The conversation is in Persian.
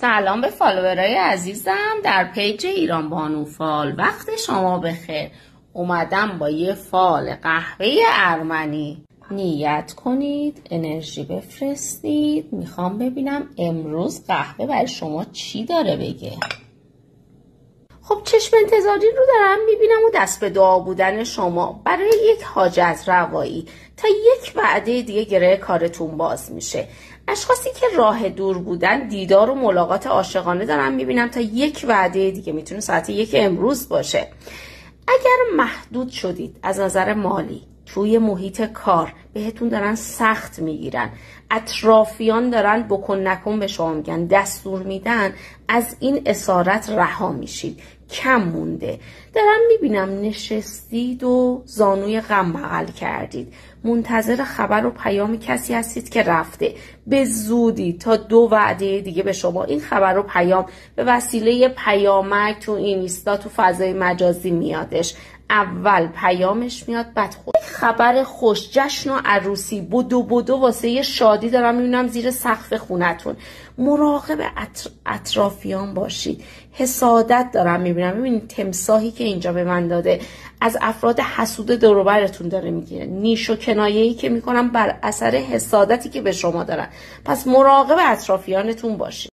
سلام به فالوورای عزیزم در پیج ایران بانو فال. وقت شما بخیر. اومدم با یه فال قهوه ارمنی. نیت کنید، انرژی بفرستید. میخوام ببینم امروز قهوه برای شما چی داره بگه. خب چشم انتظاری رو دارم میبینم و دست به دعا بودن شما برای یک حاجت روایی تا یک وعده دیگه گره کارتون باز میشه. اشخاصی که راه دور بودن دیدار و ملاقات عاشقانه دارم میبینم تا یک وعده دیگه، میتونه ساعت 1 امروز باشه. اگر محدود شدید از نظر مالی توی محیط کار، بهتون دارن سخت میگیرن، اطرافیان دارن بکن نکن به شما میگن، دستور میدن، از این اسارت رها میشید. کم مونده. دارم میبینم نشستید و زانوی غم بغل کردید، منتظر خبر و پیام کسی هستید که رفته. به زودی تا 2 وعده دیگه به شما این خبر و پیام به وسیله پیامک تو اینستا تو فضای مجازی میادش. اول پیامش میاد، بعد خبر خوش، جشن و عروسی، بدو واسه شادی دارم میبینم زیر سقف خونتون. مراقب اطرافیان باشید. حسادت دارم میبینم. ببینید تمساحی که اینجا به من داده از افراد حسود دور و برتون داره میگیره. نیش و کنایه‌ای که میکنم بر اثر حسادتی که به شما دارن. پس مراقب اطرافیانتون باشید.